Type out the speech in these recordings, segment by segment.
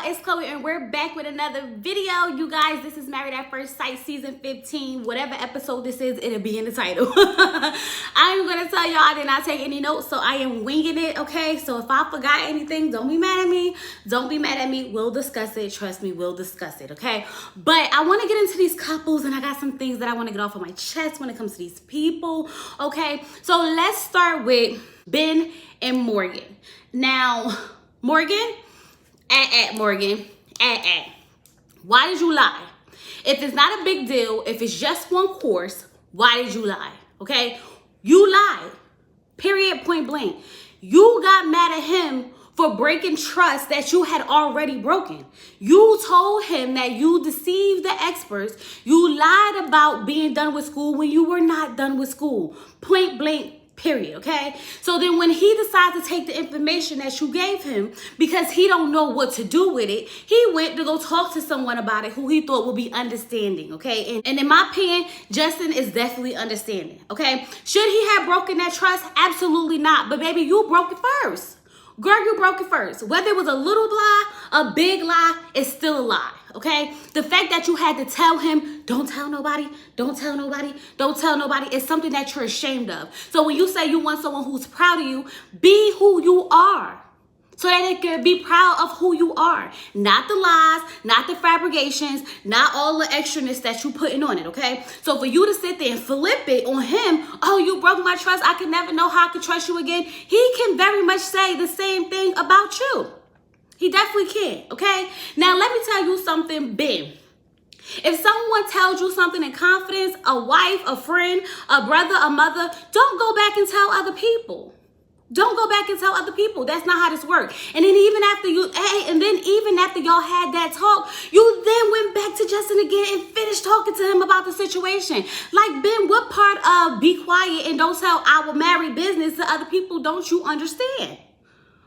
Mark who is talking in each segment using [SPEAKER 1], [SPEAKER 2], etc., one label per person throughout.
[SPEAKER 1] it's Chloe and we're back with another video. You guys, this is Married at First Sight season 15. Whatever episode this is, it'll be in the title. I'm gonna tell y'all I did not take any notes, so I am winging it, okay? So if I forgot anything, don't be mad at me. Don't be mad at me. We'll discuss it. Trust me, we'll discuss it, okay? But I want to get into these couples and I got some things that I want to get off of my chest when it comes to these people, okay? So let's start with Ben and Morgan. Now, Morgan, Morgan, why did you lie? If it's not a big deal, if it's just one course, why did you lie? Okay? You lied. Period, point blank. You got mad at him for breaking trust that you had already broken. You told him that you deceived the experts. You lied about being done with school when you were not done with school. Point blank. Period, okay? So then when he decides to take the information that you gave him because he don't know what to do with it, he went to go talk to someone about it who he thought would be understanding, okay? And in my opinion, Justin is definitely understanding, okay? Should he have broken that trust? Absolutely not. But baby, you broke it first. Girl, you broke it first. Whether it was a little lie, a big lie, it's still a lie, okay? The fact that you had to tell him, don't tell nobody, don't tell nobody, don't tell nobody, is something that you're ashamed of. So when you say you want someone who's proud of you, be who you are. So that they can be proud of who you are. Not the lies, not the fabrications, not all the extraness that you putting on it, okay? So for you to sit there and flip it on him, oh, you broke my trust, I can never know how I can trust you again. He can very much say the same thing about you. He definitely can, okay? Now let me tell you something, Ben. If someone tells you something in confidence, a wife, a friend, a brother, a mother, don't go back and tell other people. Don't go back and tell other people. That's not how this works. And then even after y'all had that talk, you then went back to Justin again and finished talking to him about the situation. Like, Ben, what part of be quiet and don't tell our married business to other people don't you understand?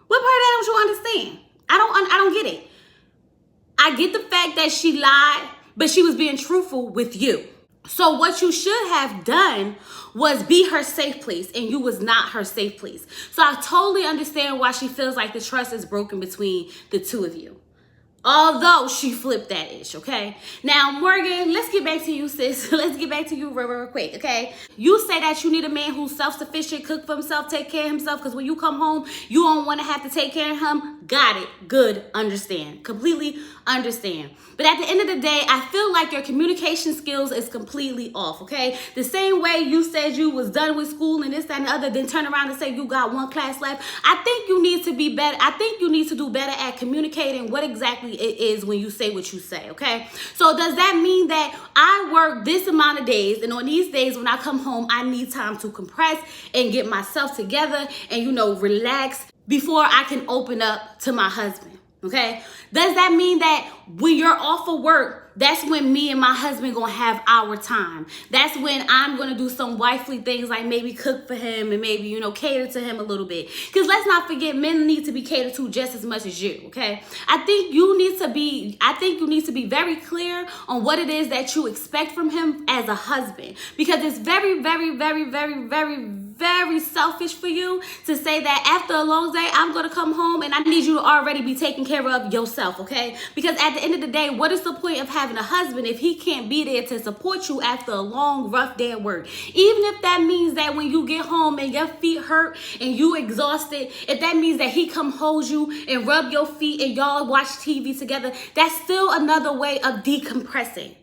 [SPEAKER 1] What part of that don't you understand? I don't get it. I get the fact that she lied, but she was being truthful with you. So what you should have done was be her safe place, and you was not her safe place. So I totally understand why she feels like the trust is broken between the two of you. Although she flipped that ish, okay? Now, Morgan, let's get back to you, sis. Let's get back to you real quick, okay? You say that you need a man who's self-sufficient, cook for himself, take care of himself, because when you come home, you don't want to have to take care of him. Got it. Good. Understand. Completely understand. But at the end of the day, I feel like your communication skills is completely off, okay? The same way you said you was done with school and this, that, and the other, then turn around and say you got one class left. I think you need to be better. I think you need to do better at communicating what exactly it is when you say what you say, okay? So does that mean that I work this amount of days, and on these days when I come home, I need time to compress and get myself together and, you know, relax before I can open up to my husband, okay? Does that mean that when you're off of work, that's when me and my husband gonna have our time? That's when I'm gonna do some wifely things like maybe cook for him and maybe, you know, cater to him a little bit. Because let's not forget, men need to be catered to just as much as you, okay? I think you need to be very clear on what it is that you expect from him as a husband. Because it's very, very, very, very, very, very selfish for you to say that after a long day, I'm gonna come home and I need you to already be taking care of yourself, okay? Because at the end of the day, what is the point of having a husband if he can't be there to support you after a long, rough day at work? Even if that means that when you get home and your feet hurt and you exhausted, if that means that he come hold you and rub your feet and y'all watch TV together, that's still another way of decompressing.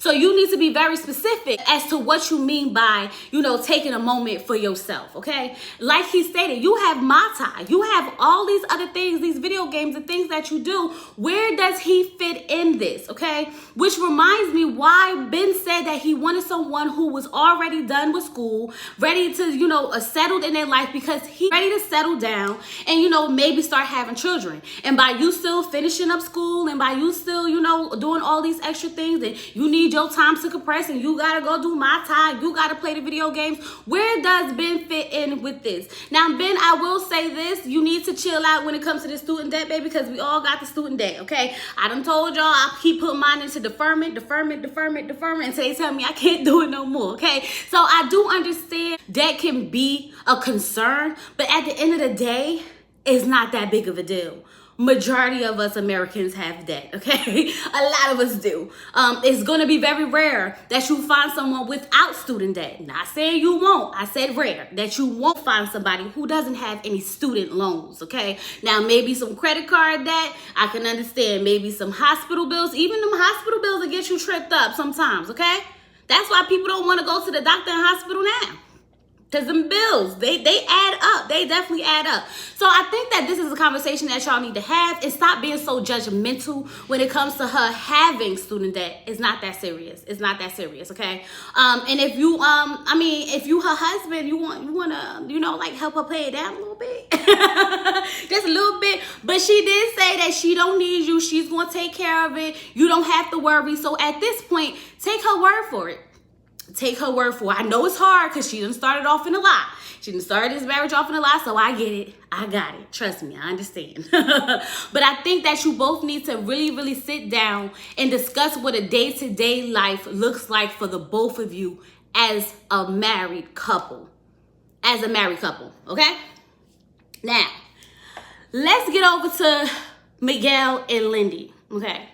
[SPEAKER 1] So you need to be very specific as to what you mean by, you know, taking a moment for yourself, okay? Like he stated, you have Mata. You have all these other things, these video games and things that you do. Where does he fit in this, okay? Which reminds me why Ben said that he wanted someone who was already done with school, ready to, you know, settled in their life, because he's ready to settle down and, you know, maybe start having children. And by you still finishing up school and by you still, you know, doing all these extra things, and you need your time to compress and you gotta go do my time, you gotta play the video games. Where does Ben fit in with this? Now, Ben, I will say this, you need to chill out when it comes to the student debt, baby, because we all got the student debt, okay? I done told y'all I keep putting mine into deferment until they tell me I can't do it no more, okay? So I do understand debt can be a concern, but at the end of the day, is not that big of a deal. Majority of us Americans have debt, okay? A lot of us do. It's gonna be very rare that you find someone without student debt. Not saying you won't, I said rare, that you won't find somebody who doesn't have any student loans, okay? Now, maybe some credit card debt, I can understand. Maybe some hospital bills, even them hospital bills will get you tripped up sometimes, okay? That's why people don't wanna go to the doctor and hospital now. Because them bills, they add up. They definitely add up. So I think that this is a conversation that y'all need to have, and stop being so judgmental when it comes to her having student debt. It's not that serious. It's not that serious, okay? And if you, if you her husband, you wanna, like help her pay it down a little bit. Just a little bit. But she did say that she don't need you. She's gonna take care of it. You don't have to worry. So at this point, take her word for it. Take her word for it. I know it's hard because she done started off in a lie. She done started this marriage off in a lie, so I get it. I got it. Trust me, I understand. But I think that you both need to really, really sit down and discuss what a day-to-day life looks like for the both of you as a married couple. As a married couple, okay? Now, let's get over to Miguel and Lindy, okay?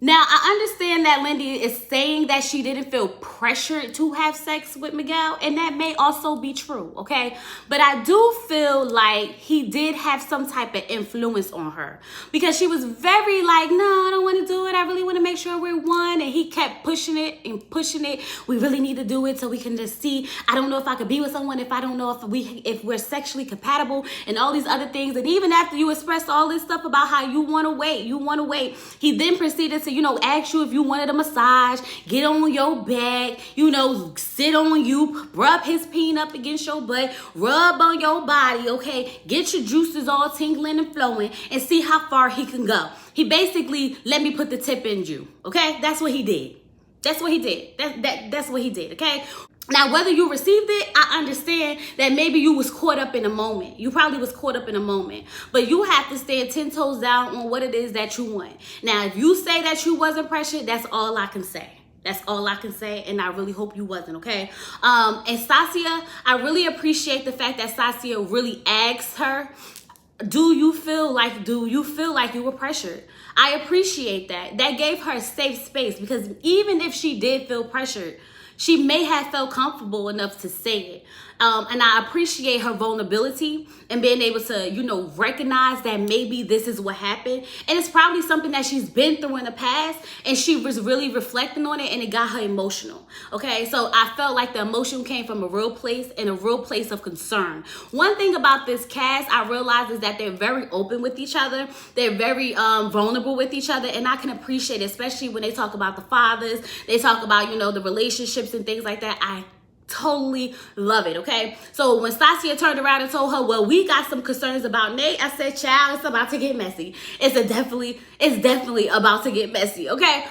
[SPEAKER 1] Now, I understand that Lindy is saying that she didn't feel pressured to have sex with Miguel, and that may also be true, okay? But I do feel like he did have some type of influence on her, because she was very like, no, I don't want to do it. I really want to make sure we're one, and he kept pushing it and pushing it. We really need to do it so we can just see. I don't know if I could be with someone if I don't know if we're sexually compatible and all these other things. And even after you expressed all this stuff about how you want to wait, he then proceeded to ask you if you wanted a massage, get on your back, sit on you, rub his peen up against your butt, rub on your body, okay? Get your juices all tingling and flowing and see how far he can go. He basically let me put the tip in you, okay? That's what he did. That's what he did. That's what he did, okay? Now, whether you received it, I understand that maybe you was caught up in a moment. You probably was caught up in a moment. But you have to stand 10 toes down on what it is that you want. Now, if you say that you wasn't pressured, that's all I can say. That's all I can say, and I really hope you wasn't, okay? And Stasia, I really appreciate the fact that Stasia really asked her, do you feel like you were pressured? I appreciate that. That gave her a safe space, because even if she did feel pressured, she may have felt comfortable enough to say it. And I appreciate her vulnerability and being able to, recognize that maybe this is what happened. And it's probably something that she's been through in the past, and she was really reflecting on it, and it got her emotional. Okay, so I felt like the emotion came from a real place and a real place of concern. One thing about this cast I realized is that they're very open with each other. They're very vulnerable with each other, and I can appreciate it, especially when they talk about the fathers. They talk about, the relationships and things like that. I totally love it, okay? So when Stasia turned around and told her, well, we got some concerns about Nate, I said, child, it's about to get messy. It's definitely about to get messy, okay?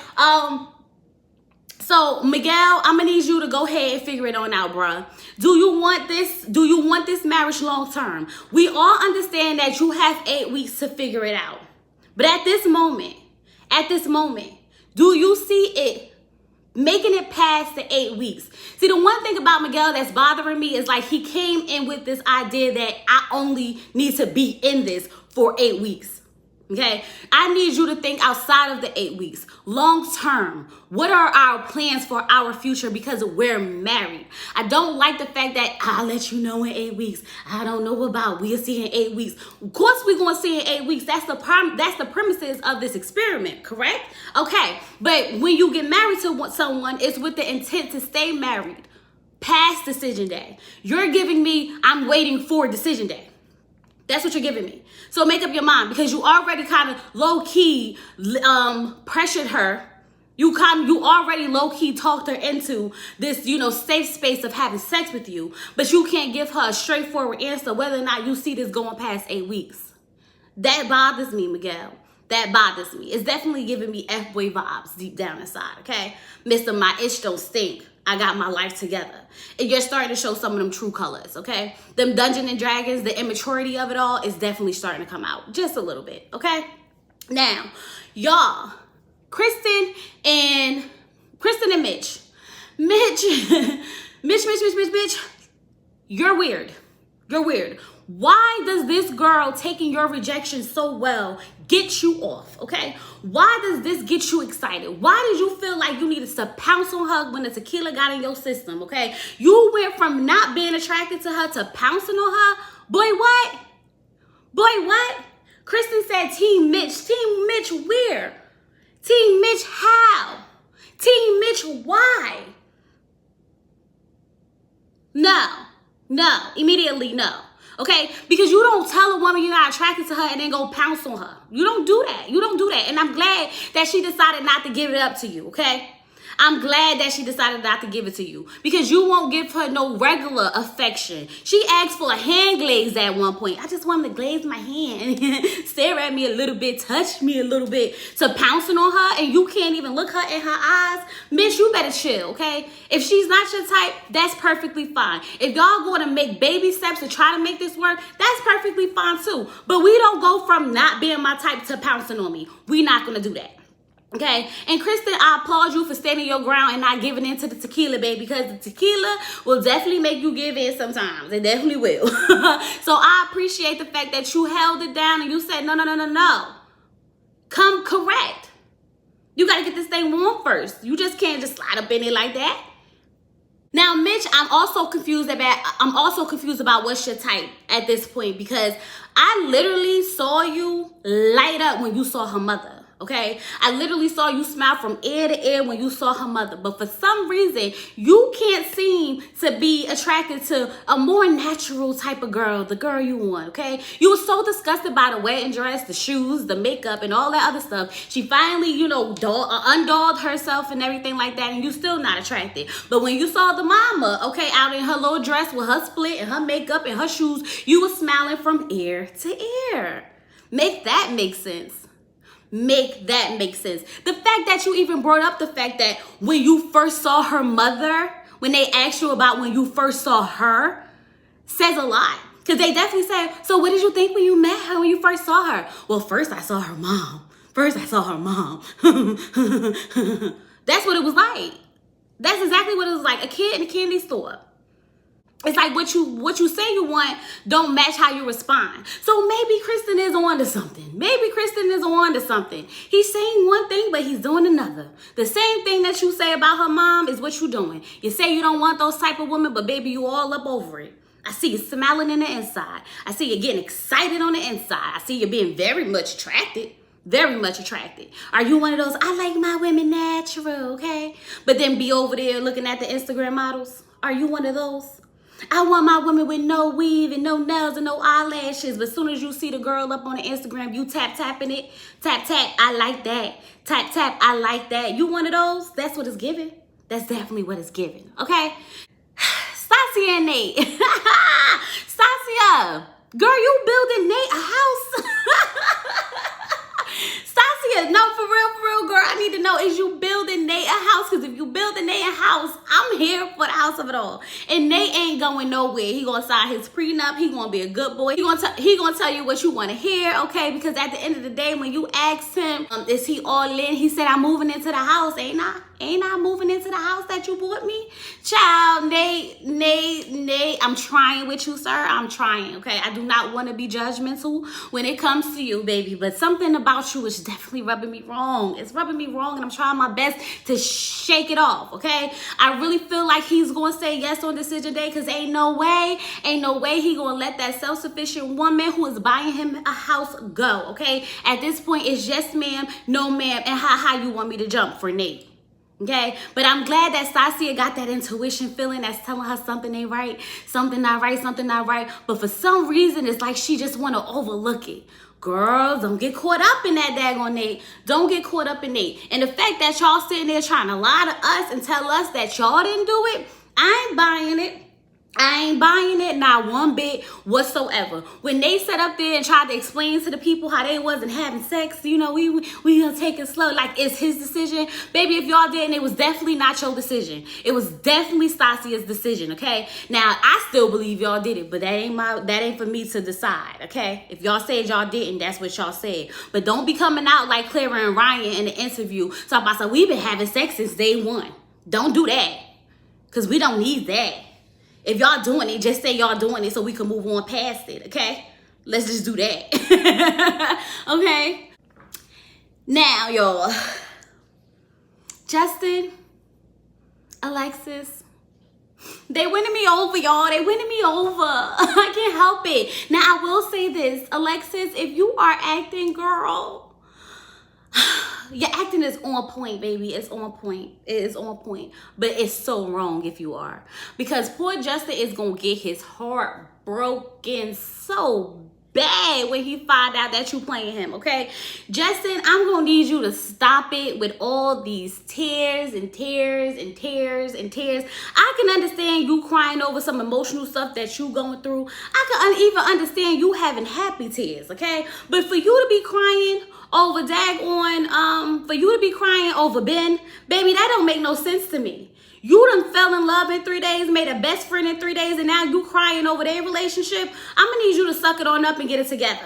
[SPEAKER 1] So Miguel, I'm gonna need you to go ahead and figure it on out, bruh. Do you want this marriage long term? We all understand that you have 8 weeks to figure it out. But at this moment, do you see it making it past the 8 weeks? See, the one thing about Miguel that's bothering me is like he came in with this idea that I only need to be in this for 8 weeks. Okay, I need you to think outside of the 8 weeks, long term. What are our plans for our future? Because we're married. I don't like the fact that I'll let you know in 8 weeks. I don't know about. We'll see in 8 weeks. Of course, we're gonna see in 8 weeks. That's the premises of this experiment, correct? Okay, but when you get married to someone, it's with the intent to stay married past decision day. You're giving me, I'm waiting for decision day. That's what you're giving me. So make up your mind, because you already kind of low-key pressured her. You already low-key talked her into this, safe space of having sex with you, but you can't give her a straightforward answer whether or not you see this going past 8 weeks. That bothers me, Miguel. That bothers me. It's definitely giving me F-boy vibes deep down inside, okay? Mr. My itch don't stink. I got my life together. And you're starting to show some of them true colors, okay? Them Dungeons and Dragons, the immaturity of it all is definitely starting to come out. Just a little bit, okay? Now, y'all, Kristin and Mitch. Mitch, you're weird. You're weird. Why does this girl taking your rejection so well get you off, okay? Why does this get you excited? Why did you feel like you needed to pounce on her when the tequila got in your system, okay? You went from not being attracted to her to pouncing on her? Boy, what? Boy, what? Kristin said Team Mitch. Team Mitch where? Team Mitch how? Team Mitch why? No, immediately no. Okay, because you don't tell a woman you're not attracted to her and then go pounce on her. You don't do that. You don't do that. And I'm glad that she decided not to give it up to you, okay? I'm glad that she decided not to give it to you because you won't give her no regular affection. She asked for a hand glaze at one point. I just want him to glaze my hand and stare at me a little bit, touch me a little bit, to pouncing on her, and you can't even look her in her eyes. Bitch, you better chill, okay? If she's not your type, that's perfectly fine. If y'all going to make baby steps to try to make this work, that's perfectly fine too. But we don't go from not being my type to pouncing on me. We not going to do that. Okay, and Kristin, I applaud you for standing your ground and not giving in to the tequila, babe, because the tequila will definitely make you give in sometimes. It definitely will. So I appreciate the fact that you held it down and you said, no. Come correct. You got to get this thing warm first. You just can't just slide up in it like that. Now, Mitch, I'm also confused about what's your type at this point, because I literally saw you light up when you saw her mother. Okay, I literally saw you smile from ear to ear when you saw her mother. But for some reason, you can't seem to be attracted to a more natural type of girl, the girl you want, okay? You were so disgusted by the wedding dress, the shoes, the makeup, and all that other stuff. She finally, undolled herself and everything like that, and you still not attracted. But when you saw the mama, okay, out in her little dress with her split and her makeup and her shoes, you were smiling from ear to ear. Make that make sense. Make that make sense. The fact that you even brought up the fact that when you first saw her mother, when they asked you about when you first saw her, says a lot. Because they definitely said, so what did you think when you met her, when you first saw her? Well, first I saw her mom. That's what it was like. That's exactly what it was like. A kid in a candy store. It's like what you say you want don't match how you respond. So maybe Kristin is on to something. He's saying one thing, but he's doing another. The same thing that you say about her mom is what you're doing. You say you don't want those type of women, but baby, you all up over it. I see you smiling in the inside. I see you getting excited on the inside. I see you being very much attracted. Very much attracted. Are you one of those, I like my women natural, okay? But then be over there looking at the Instagram models? Are you one of those? I want my women with no weave and no nails and no eyelashes. But as soon as you see the girl up on the Instagram, you tapping it. Tap, I like that. Tap, I like that. You one of those? That's what it's giving. That's definitely what it's giving. Okay? Stasia and Nate. Stasia, girl, you building Nate a house? Stasia, no, for real, girl, I need to know, is you building Nate a house? Because if you building Nate a house, I'm here for the house of it all. And Nate ain't going nowhere. He gonna sign his prenup. He gonna be a good boy. He gonna tell you what you want to hear, okay? Because at the end of the day, when you asked him, is he all in? He said, I'm moving into the house, ain't I? Ain't I moving into the house that you bought me? Child, Nate, I'm trying with you, sir. I'm trying, okay? I do not want to be judgmental when it comes to you, baby. But something about you is definitely rubbing me wrong. It's rubbing me wrong, and I'm trying my best to shake it off, okay? I really feel like he's going to say yes on decision day because ain't no way he going to let that self-sufficient woman who is buying him a house go, okay? At this point, it's yes, ma'am, no, ma'am, and how you want me to jump for Nate. Okay, but I'm glad that Stasia got that intuition feeling that's telling her something ain't right, something not right. But for some reason, it's like she just want to overlook it. Girls, don't get caught up in that daggone Nate. Don't get caught up in Nate. And the fact that y'all sitting there trying to lie to us and tell us that y'all didn't do it, I ain't buying it. I ain't buying it, not one bit whatsoever. When they sat up there and tried to explain to the people how they wasn't having sex, we gonna take it slow, like it's his decision. Baby, if y'all didn't, it was definitely not your decision. It was definitely Stasia's decision, okay? Now, I still believe y'all did it, but that ain't for me to decide, okay? If y'all said y'all didn't, that's what y'all said. But don't be coming out like Clara and Ryan in the interview talking about, we've been having sex since day one. Don't do that, because we don't need that. If y'all doing it, just say y'all doing it so we can move on past it, okay? Let's just do that. Okay? Now, y'all. Justin, Alexis, they winning me over, y'all. They winning me over. I can't help it. Now, I will say this. Alexis, if you are acting, girl, your acting is on point, baby. It's on point. It is on point. But it's so wrong if you are. Because poor Justin is going to get his heart broken so bad when he find out that you playing him, okay? Justin, I'm going to need you to stop it with all these tears and tears and tears and tears. I can understand you crying over some emotional stuff that you going through. I can even understand you having happy tears, okay? But for you to be crying over for you to be crying over Ben, baby, that don't make no sense to me. You done fell in love in 3 days, made a best friend in 3 days, and now you crying over their relationship. I'm gonna need you to suck it on up and get it together.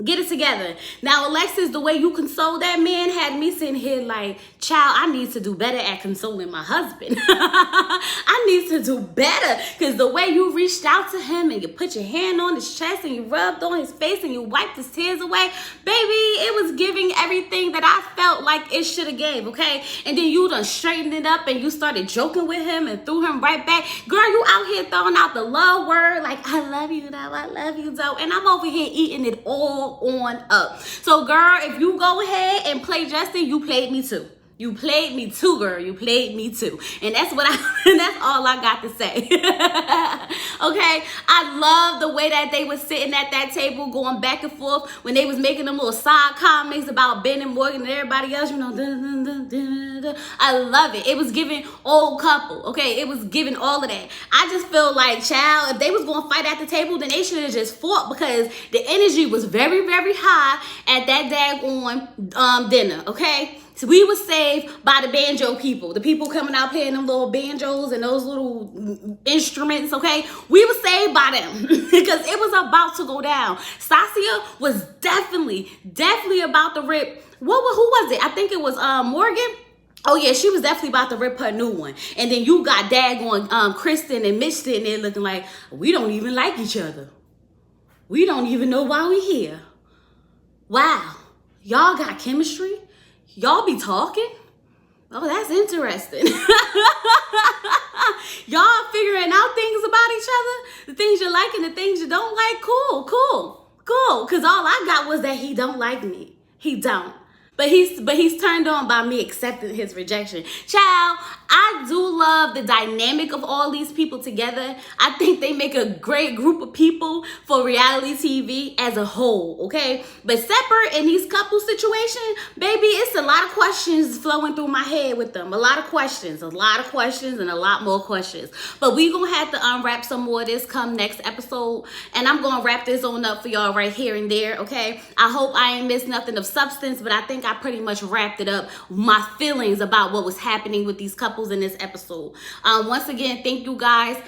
[SPEAKER 1] Get it together. Now, Alexis, the way you console that man had me sitting here like, child, I need to do better at consoling my husband. I need to do better. Because the way you reached out to him and you put your hand on his chest and you rubbed on his face and you wiped his tears away, baby, it was giving everything that I felt like it should have gave, okay? And then you done straightened it up and you started joking with him and threw him right back. Girl, you out here throwing out the love word like, I love you, though, I love you, though. And I'm over here eating it all on up. So girl, if you go ahead and play Justin, you played me too. You played me too, girl. You played me too. And that's that's all I got to say. Okay? I love the way that they were sitting at that table going back and forth when they was making them little side comments about Ben and Morgan and everybody else, you know. I love it. It was giving old couple, okay? It was giving all of that. I just feel like, child, if they was going to fight at the table, then they should have just fought because the energy was very, very high at that daggone dinner, okay? So we were saved by the banjo people. The people coming out playing them little banjos and those little instruments, okay? We were saved by them because it was about to go down. Stasia was definitely about to rip. Who was it? I think it was Morgan. Oh, yeah, she was definitely about to rip her new one. And then you got daggone Kristin and Mitch sitting there looking like, we don't even like each other. We don't even know why we're here. Wow. Y'all got chemistry? Y'all be talking? Oh, that's interesting. Y'all figuring out things about each other? The things you like and the things you don't like? Cool. Because all I got was that he don't like me. He don't. But he's turned on by me accepting his rejection. Child, I do love the dynamic of all these people together. I think they make a great group of people for reality TV as a whole, okay? But separate in these couple situations, baby, it's a lot of questions flowing through my head with them. A lot of questions, and a lot more questions. But we gonna have to unwrap some more of this come next episode. And I'm gonna wrap this on up for y'all right here and there, okay? I hope I ain't missed nothing of substance, but I think I pretty much wrapped it up, my feelings about what was happening with these couples in this episode. Once again, thank you guys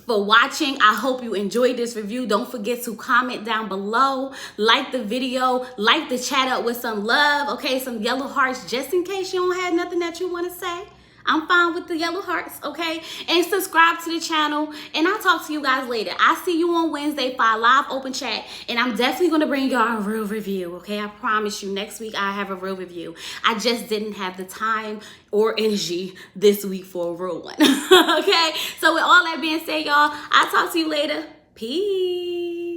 [SPEAKER 1] for watching. I hope you enjoyed this review. Don't forget to comment down below, like the video, like the chat up with some love, okay, some yellow hearts just in case you don't have nothing that you want to say. I'm fine with the yellow hearts, okay? And subscribe to the channel. And I'll talk to you guys later. I'll see you on Wednesday for a live open chat. And I'm definitely going to bring y'all a real review, okay? I promise you next week I'll have a real review. I just didn't have the time or energy this week for a real one, okay? So with all that being said, y'all, I'll talk to you later. Peace.